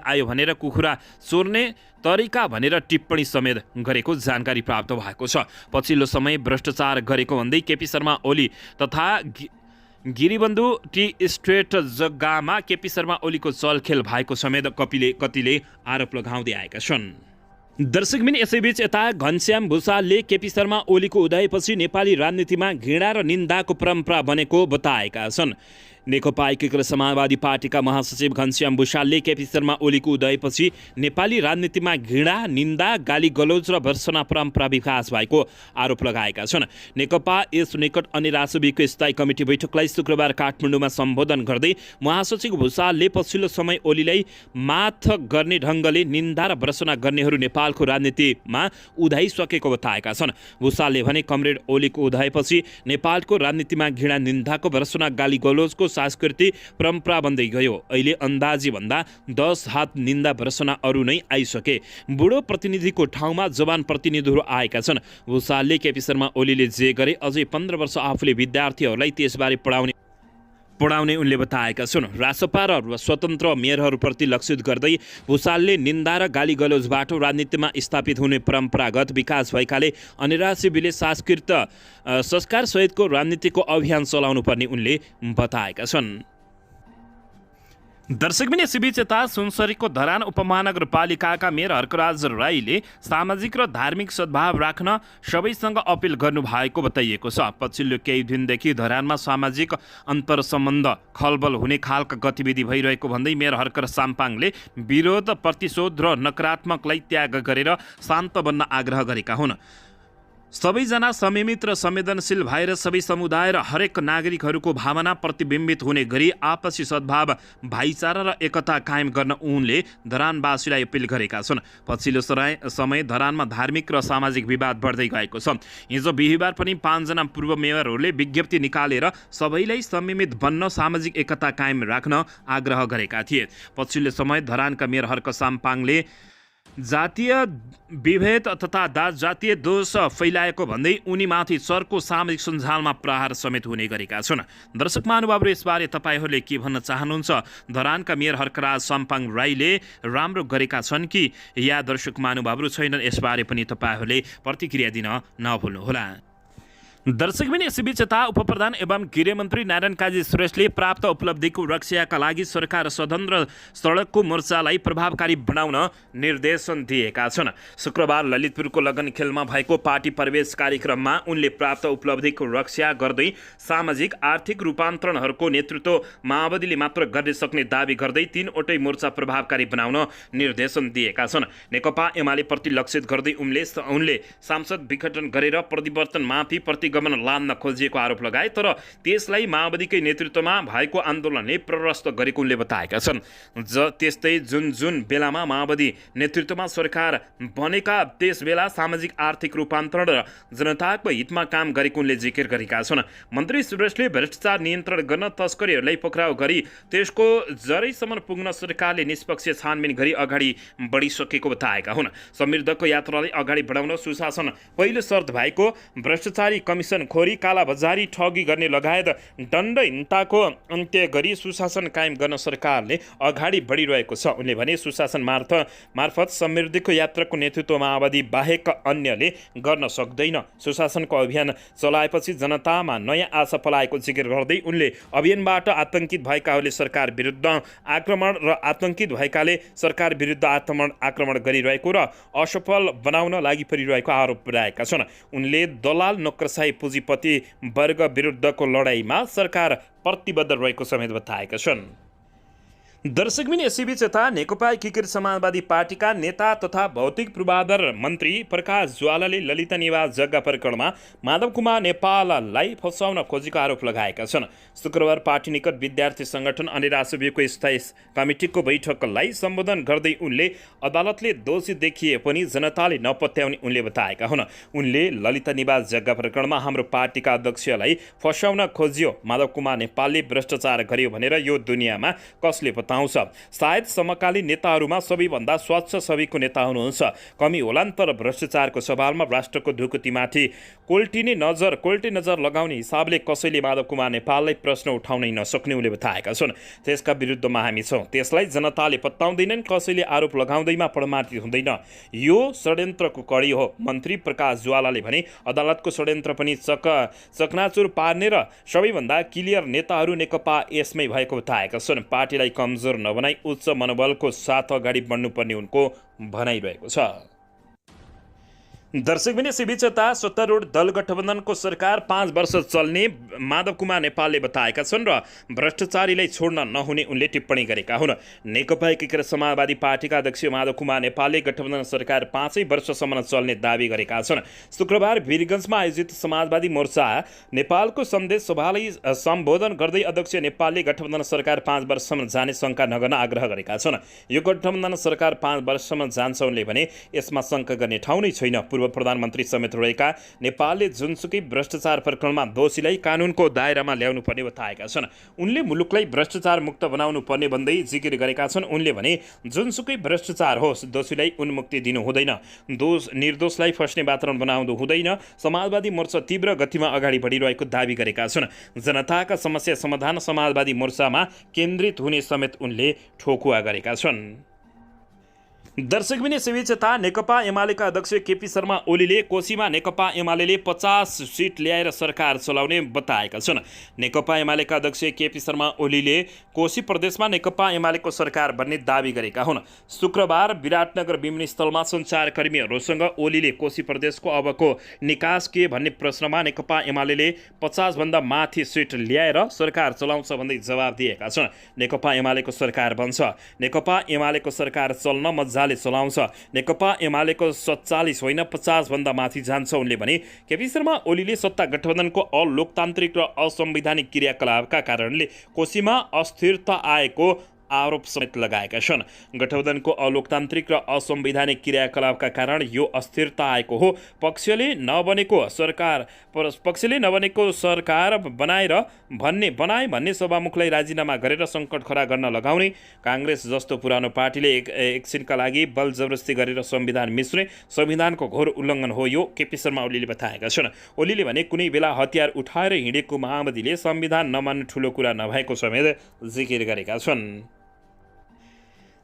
आयो भनेर कुखुरा चोर्ने तरिका भनेर टिप्पणी समेत गरेको जानकारी प्राप्त भएको छ। पछिल्लो समय भ्रष्टाचार गरेको भन्दै केपी शर्मा ओली तथा गिरिबन्धु टी एस्टेट जग्गामा केपी शर्मा ओलीको चलखेल भएको समेत कतिले आरोप लगाउँदै आएका छन्। दर्शकबिन यसैबीच यता घनश्याम भुसालले केपी शर्मा ओलीको उदयपछि नेपाली राजनीतिमा घृणा र निन्दाको परम्परा बनेको बताएका छन्। नेकपा एकीकृत समाजवादी पार्टीका महासचिव घनश्याम भुसालले केपी शर्मा ओलीको उदयपछि नेपाली राजनीतिमा घृणा, निन्दा, गाली गलौज र भर्सना परम्परा विकास भएको आरोप लगाएका छन्। नेकपा यस निकट अन्य राजसभाको स्थायी कमिटी बैठकलाई शुक्रबार काठमाडौँमा सम्बोधन गर्दै महासचिव भुसालले पछिल्लो समय ओलीलाई माथ गर्ने ढङ्गले निन्दा र भर्सना गर्नेहरू नेपालको राजनीतिमा उदाइसकेको बताएका छन्। भुसालले भने कमरेड ओलीको उदयपछि नेपालको राजनीतिमा घृणा, निन्दाको भर्सना, गाली गलौजको संस्कृति परम्परा बन्दै गयो। अहिले अन्दाजी भन्दा 10 हात निन्दा भर्सना अरू नै आइसके। बुढो प्रतिनिधिको ठाउँमा जवान प्रतिनिधिहरू आएका छन्। भुसालले केपी शर्मा ओलीले जे गरे अझै 15 वर्ष आफूले विद्यार्थीहरूलाई त्यसबारे पढाउने उनले बताएका छन्। रासपा र स्वतन्त्र मेयरहरूप्रति लक्षित गर्दै भुसालले निन्दा र गाली गलौजबाट राजनीतिमा स्थापित हुने परम्परागत विकास भएकाले अनिराश्रीले संस्कार सहितको राजनीतिको अभियान चलाउनु पर्ने उनले बताएका छन्। दर्शकबिन यसैबीच यता सुनसरीको धरान उपमहानगरपालिकाका मेयर हर्कराज राईले सामाजिक र धार्मिक सद्भाव राख्न सबैसँग अपिल गर्नुभएको बताइएको छ। पछिल्लो केही दिनदेखि धरानमा सामाजिक अन्तर्सम्बन्ध खलबल हुने खालका गतिविधि भइरहेको भन्दै मेयर हर्कर साम्पाङले विरोध, प्रतिशोध र नकारात्मकलाई त्याग गरेर शान्त बन्न आग्रह गरेका हुन्। सबैजना संयमित र संवेदनशील भएर सबै समुदाय र हरेक नागरिकहरूको भावना प्रतिबिम्बित हुने गरी आपसी सद्भाव, भाइचारा र एकता कायम गर्न उनले धरानवासीलाई अपिल गरेका छन्। पछिल्लो समय धरानमा धार्मिक र सामाजिक विवाद बढ्दै गएको छ। हिजो बिहिबार पनि 5 जना पूर्व मेयरहरूले विज्ञप्ति निकालेर सबैलाई संयमित बन्न, सामाजिक एकता कायम राख्न आग्रह गरेका थिए। पछिल्लो समय धरानका मेयर हर्क साम्पाङले जातीय विभेद तथा जातीय दोष फैलाएको भन्दै उनीमाथि चर्को सामाजिक सञ्जालमा प्रहार समेत हुने गरेका छन्। दर्शक महानुभावहरू, यसबारे तपाईँहरूले के भन्न चाहनुहुन्छ? धरानका मेयर हर्कराज साम्पाङ राईले राम्रो गरेका छन् कि या दर्शक महानुभावहरू छैनन्? यसबारे पनि तपाईँहरूले प्रतिक्रिया दिन नभुल्नुहोला। दर्शकबिन यसैबीच यता उपप्रधान एवं गृहमन्त्री नारायण काजी श्रेष्ठले प्राप्त उपलब्धिको रक्षाका लागि सरकार सदन र सडकको मोर्चालाई प्रभावकारी बनाउन निर्देशन दिएका छन्। शुक्रबार ललितपुरको लगन खेलमा भएको पार्टी प्रवेश कार्यक्रममा उनले प्राप्त उपलब्धिको रक्षा गर्दै सामाजिक आर्थिक रूपान्तरणहरूको नेतृत्व माओवादीले मात्र गर्न सक्ने दावी गर्दै 3वटै मोर्चा प्रभावकारी बनाउन निर्देशन दिएका छन्। नेकपा एमाले प्रति लक्षित गर्दै उनले सांसद विघटन गरेर परिवर्तनमाथि प्रतिगमन लान्न खोजिएको आरोप लगाए, तर त्यसलाई माओवादीकै नेतृत्वमा भएको आन्दोलनले प्ररस्त गरेको उनले बताएका छन्। त्यस्तै जुन बेलामा माओवादी नेतृत्वमा सरकार बनेका त्यस बेला सामाजिक आर्थिक रूपान्तरण र जनताको हितमा काम गरेको उनले जिकिर गरेका छन्। मन्त्री श्रेष्ठले भ्रष्टाचार नियन्त्रण गर्न तस्करीहरूलाई पक्राउ गरी त्यसको जरैसम्म पुग्न सरकारले निष्पक्ष छानबिन गरी अगाडि बढिसकेको बताएका हुन्। समृद्धको यात्रालाई अगाडि बढाउन सुशासन पहिलो शर्त भएको भ्रष्टाचारी कमिसनखोरी, कालाबजारी, ठगी गर्ने लगायत दण्डहीनताको अन्त्य गरी सुशासन कायम गर्न सरकारले अगाडि बढिरहेको छ। उनले भने सुशासन मार्फत समृद्धिको यात्राको नेतृत्व माओवादी बाहेक अन्यले गर्न सक्दैन। सुशासनको अभियान चलाएपछि जनतामा नयाँ आशा पलाएको जिकिर गर्दै उनले अभियानबाट आतंकित भएकाहरूले सरकार विरुद्ध आक्रमण र आतंकित भएकाले सरकार विरुद्ध आक्रमण गरिरहेको र असफल बनाउन लागि परिरहेको आरोप लगाएका छन्। उनले दलाल नोकरशाही पुँजीपति वर्ग विरुद्धको लडाईँमा सरकार प्रतिबद्ध रहेको समेत बताएका छन्। दर्शकबिन यसैबीच यता नेकपा एकीकृत समाजवादी पार्टीका नेता तथा भौतिक पूर्वाधार मन्त्री प्रकाश ज्वालाले ललिता निवास जग्गा प्रकरणमा माधव कुमार नेपाललाई फसाउन खोजेको आरोप लगाएका छन्। शुक्रबार पार्टी निकट विद्यार्थी संगठन अनि राष्ट्रव्यूहको स्थायी कमिटीको बैठकलाई सम्बोधन गर्दै उनले अदालतले दोषी देखिए पनि जनताले नपत्याउने उनले बताएका हुन्। उनले ललिता निवास जग्गा प्रकरणमा हाम्रो पार्टीका अध्यक्षलाई फसाउन खोजियो, माधव कुमार नेपालले भ्रष्टाचार गर्यो भनेर यो दुनियाँमा कसले बताउँछ? सायद समकालीन नेताहरूमा सबैभन्दा स्वच्छ छविको नेता हुनुहुन्छ। कमी होलान्, तर भ्रष्टाचारको सवालमा राष्ट्रको ढुकुटीमाथि कोल्टे नजर लगाउने हिसाबले कसैले माधव कुमार नेपाललाई प्रश्न उठाउनै नसक्ने उनले बताएका छन्। त्यसका विरुद्धमा हामी छौँ, त्यसलाई जनताले पत्ताउँदैनन्, कसैले आरोप लगाउँदैमा प्रमाणित हुँदैन। यो षड्यन्त्रको कडी हो। मन्त्री प्रकाश ज्वालाले भने अदालतको षड्यन्त्र पनि चकनाचुर पार्ने र सबैभन्दा क्लियर नेताहरू नेकपा यसमै भएको बताएका छन्। पार्टीलाई कमजोर नबनाई उच्च मनोबलको साथ अगाडि बढ्नुपर्ने उनको भनाइरहेको छ। दर्शकबिन यसैबीच यता सत्तारूढ दल गठबन्धनको सरकार 5 वर्ष चल्ने माधव कुमार नेपालले बताएका छन् र भ्रष्टाचारीलाई छोड्न नहुने उनले टिप्पणी गरेका हुन्। नेकपा एकीकृत समाजवादी पार्टीका अध्यक्ष माधव कुमार नेपालले गठबन्धन सरकार 5 वर्षसम्म चल्ने दावी गरेका छन्। शुक्रबार वीरगञ्जमा आयोजित समाजवादी मोर्चा नेपालको सन्देश सभालाई सम्बोधन गर्दै अध्यक्ष नेपालले गठबन्धन सरकार 5 वर्षसम्म जाने शङ्का नगर्न आग्रह गरेका छन्। यो गठबन्धन सरकार 5 वर्षसम्म जान्छ उनले भने यसमा शङ्का गर्ने ठाउँ नै छैन। पूर्व प्रधानमन्त्री समेत रहेका नेपालले जुनसुकै भ्रष्टाचार प्रकरणमा दोषीलाई कानुनको दायरामा ल्याउनु पर्ने बताएका छन्। उनले मुलुकलाई भ्रष्टाचार मुक्त बनाउनु पर्ने भन्दै जिकिर गरेका छन्। उनले भने जुनसुकै भ्रष्टाचार होस्, दोषीलाई उन्मुक्ति दिनु हुँदैन, निर्दोषलाई फस्ने वातावरण बनाउनु हुँदैन। समाजवादी मोर्चा तीव्र गतिमा अगाडि बढिरहेको दावी गरेका छन्। जनताका समस्या समाधान समाजवादी मोर्चामा केन्द्रित हुने समेत उनले ठोकुवा गरेका छन्। दर्शकबिन यसैबीच यता नेकपा एमालेका अध्यक्ष केपी शर्मा ओलीले कोशीमा नेकपा एमाले 50 सिट ल्याएर सरकार चलाउने बताएका छन्। नेकपा एमालेका अध्यक्ष केपी शर्मा ओलीले कोशी प्रदेशमा नेकपा एमालेको सरकार बन्ने दावी गरेका हुन्। शुक्रबार विराटनगर विमानस्थलमा सञ्चारकर्मीहरूसँग ओलीले कोशी प्रदेशको अबको निकास के भन्ने प्रश्नमा नेकपा एमाले 50 भन्दा माथि सिट ल्याएर सरकार चलाउँछ भन्दै जवाब दिएका छन्। नेकपा एमालेको सरकार बन्छ, नेकपा एमालेको सरकार चल्न मजाले चलाउँछ, नेकपा एमालेको 47 होइन 50 भन्दा माथि जान्छ उनले भने। केपी शर्मा ओलीले सत्ता गठबन्धनको अलोकतान्त्रिक र असंवैधानिक क्रियाकलापका कारणले कोशीमा अस्थिरता आएको आरोप समेत लगाएका छन्। गठबन्धनको अलोकतान्त्रिक र असंवैधानिक क्रियाकलापका कारण यो अस्थिरता आएको हो। पक्षले नबनेको सरकार बनाए भन्ने सभामुखलाई राजीनामा गरेर सङ्कट खडा गर्न लगाउने, काङ्ग्रेस जस्तो पुरानो पार्टीले एकछिनका लागि बल जबरजस्ती गरेर संविधान मिच्ने संविधानको घोर उल्लङ्घन हो यो, केपी शर्मा ओलीले बताएका छन्। ओलीले भने कुनै बेला हतियार उठाएर हिँडेको माओवादीले संविधान नमान्ने ठुलो कुरा नभएको समेत जिकिर गरेका छन्।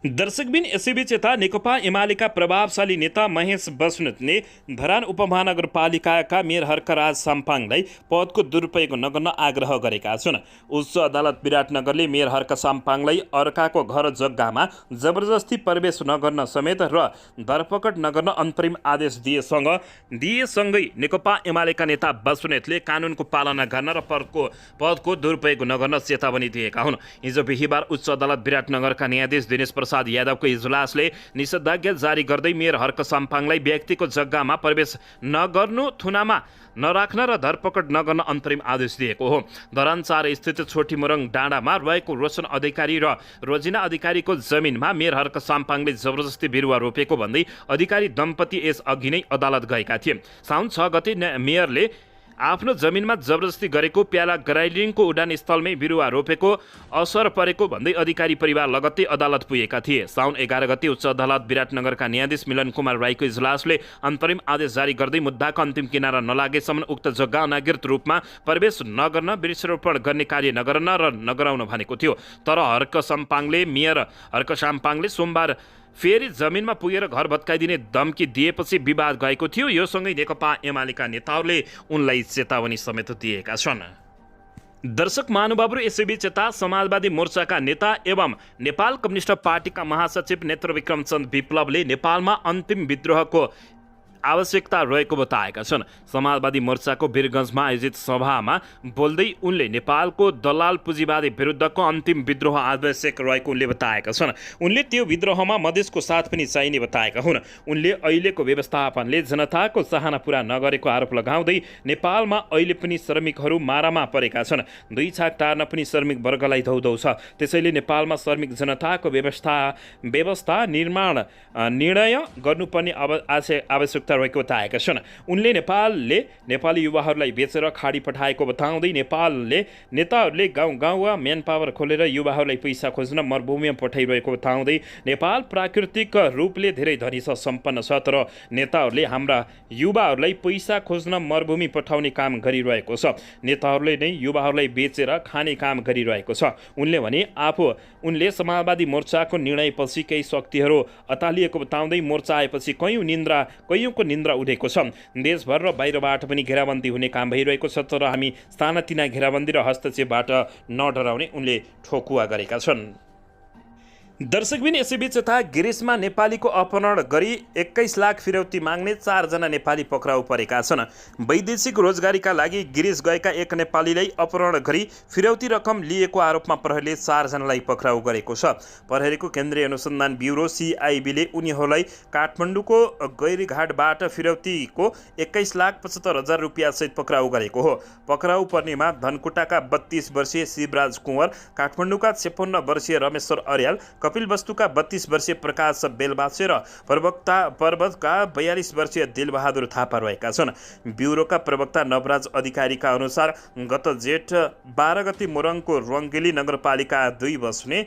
दर्शकबिन यसैबीच यता नेकपा एमालेका प्रभावशाली नेता महेश बस्नेतले धरान उपमहानगरपालिकाका मेयर हर्कराज साम्पाङलाई पदको दुरुपयोग नगर्न आग्रह गरेका छन्। उच्च अदालत विराटनगरले मेयर हर्क साम्पाङलाई अर्काको घर जग्गामा जबरजस्ती प्रवेश नगर्न समेत र धरपकड नगर्न अन्तरिम आदेश दिएसँगै नेकपा एमालेका नेता बस्नेतले कानुनको पालना गर्न र पदको दुरुपयोग नगर्न चेतावनी दिएका हुन्। हिजो बिहिबार उच्च अदालत विराटनगरका न्यायाधीश दिनेश प्रसाद प्रसाद यादवको इजलासले निषेधाज्ञा जारी गर्दै मेयर हर्क साम्पाङलाई व्यक्तिको जग्गामा प्रवेश नगर्नु, थुनामा नराख्न र धरपकड नगर्न अन्तरिम आदेश दिएको हो। धरान 4 स्थित छोटी मोरङ डाँडामा रहेको रोशन अधिकारी र रोजिना अधिकारीको जमिनमा मेयर हर्क साम्पाङले जबरजस्ती बिरुवा रोपेको भन्दै अधिकारी दम्पति यस अघि नै अदालत गएका थिए। साउन 6 गते मेयरले आफ्नो जमिनमा जबरजस्ती गरेको प्याला ग्राइलिङको उडानस्थलमै बिरुवा रोपेको असर परेको भन्दै अधिकारी परिवार लगत्तै अदालत पुगेका थिए। साउन 11 गते उच्च अदालत विराटनगरका न्यायाधीश मिलन कुमार राईको इजलासले अन्तरिम आदेश जारी गर्दै मुद्दाको अन्तिम किनारा नलागेसम्म उक्त जग्गा अनागृत रूपमा प्रवेश नगर्न, वृक्षारोपण गर्ने कार्य नगर्न र नगराउन भनेको थियो। तर मेयर हर्क साम्पाङले सोमबार फेरि जमिनमा पुगेर घर भत्काइदिने धम्की दिएपछि विवाद गएको थियो। यो सँगै नेकपा एमालेका नेताहरूले उनलाई चेतावनी समेत दिएका छन्। दर्शक महानुभावहरू, यसैबीच यता समाजवादी मोर्चाका नेता एवं नेपाल कम्युनिस्ट पार्टीका महासचिव नेत्रविक्रम चन्द विप्लवले नेपालमा अन्तिम विद्रोहको आवश्यकता रहेको बताएका छन्। समाजवादी मोर्चाको वीरगञ्जमा आयोजित सभामा बोल्दै उनले नेपालको दलाल पुँजीवादी विरुद्धको अन्तिम विद्रोह आवश्यक रहेको उनले बताएका छन्। उनले त्यो विद्रोहमा मधेसको साथ पनि चाहिने बताएका हुन्। उनले अहिलेको व्यवस्थापनले जनताको चाहना पूरा नगरेको आरोप लगाउँदै नेपालमा अहिले पनि श्रमिकहरू मारामा परेका छन्। 2 छाक टार्न पनि श्रमिक वर्गलाई धौधौ छ। त्यसैले नेपालमा श्रमिक जनताको व्यवस्था निर्णय गर्नुपर्ने आवश्यकता रहेको बताएका छन्। उनले नेपालले नेपाली युवाहरूलाई बेचेर खाडी पठाएको बताउँदै नेताहरूले गाउँ वा म्यान पावर खोलेर युवाहरूलाई पैसा खोज्न मरुभूमिमा पठाइरहेको बताउँदै नेपाल प्राकृतिक रूपले धेरै धनी छ, सम्पन्न छ, तर नेताहरूले हाम्रा युवाहरूलाई पैसा खोज्न मरुभूमि पठाउने काम गरिरहेको छ। नेताहरूले नै युवाहरूलाई बेचेर खाने काम गरिरहेको छ। उनले समाजवादी मोर्चाको निर्णयपछि केही शक्तिहरू अतालिएको बताउँदै मोर्चा आएपछि कैयौँको निन्द्रा उठेको छ। देशभर र बाहिरबाट पनि घेराबन्दी हुने काम भइरहेको छ, तर हामी सानातिना घेराबन्दी र हस्तक्षेपबाट नडराउने उनले ठोकुवा गरेका छन्। दर्शकबिन, यसैबीच यता गिरिसमा नेपालीको अपहरण गरी 21 लाख फिरौती माग्ने 4 जना नेपाली पक्राउ परेका छन्। वैदेशिक रोजगारीका लागि गिरिस गएका एक नेपालीलाई अपहरण गरी फिरौती रकम लिएको आरोपमा प्रहरीले 4 जनालाई पक्राउ गरेको छ। प्रहरीको केन्द्रीय अनुसन्धान ब्युरो CIB ले उनीहरूलाई काठमाडौँको गैरीघाटबाट फिरौतीको 21,75,000 रुपियाँ सहित पक्राउ गरेको हो। पक्राउ पर्नेमा धनकुटाका 32 वर्षीय शिवराज कुँवर, काठमाडौँका 56 वर्षीय रमेश्वर अर्याल, कपिलवस्तुका 32 वर्षीय प्रकाश बेलबासे र पर्वतका 42 वर्षीय दिलबहादुर थापा रहेका छन्। ब्युरोका प्रवक्ता नवराज अधिकारीका अनुसार गत जेठ 12 गते मोरङको रङ्गेली नगरपालिका 2 बस्ने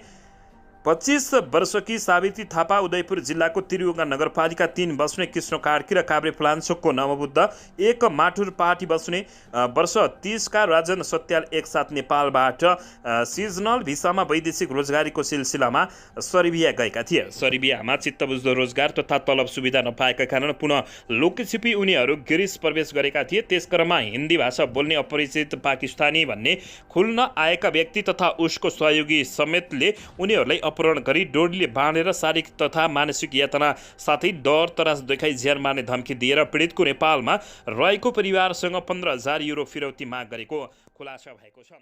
25 वर्षकी सावित्री थापा, उदयपुर जिल्लाको त्रियुगा नगरपालिका 3 बस्ने कृष्ण कार्की र काभ्रे प्लान्चोकको नवबुद्ध 1 माटुर पाटी बस्ने वर्ष 30 का राजन सत्याल एकसाथ नेपालबाट सिजनल भिसामा वैदेशिक रोजगारीको सिलसिलामा सरिबिया गएका थिए। सरिबियामा चित्तबुझ्दो रोजगार तथा तलब सुविधा नपाएका कारण पुनः लुकीछिपी उनीहरू गिरिस प्रवेश गरेका थिए। त्यसक्रममा हिन्दी भाषा बोल्ने अपरिचित पाकिस्तानी भन्ने खुल्न आएका व्यक्ति तथा उसको सहयोगी समेतले उनीहरूलाई अपहरण गरी डोरीले बाँधेर शारीरिक तथा मानसिक यातना साथै डर तरास देखाई ज्यान मार्ने धम्की दिएर पीडितको नेपालमा रहेको परिवारसँग 15,000 युरो फिरौती माग गरेको खुलासा भएको छ।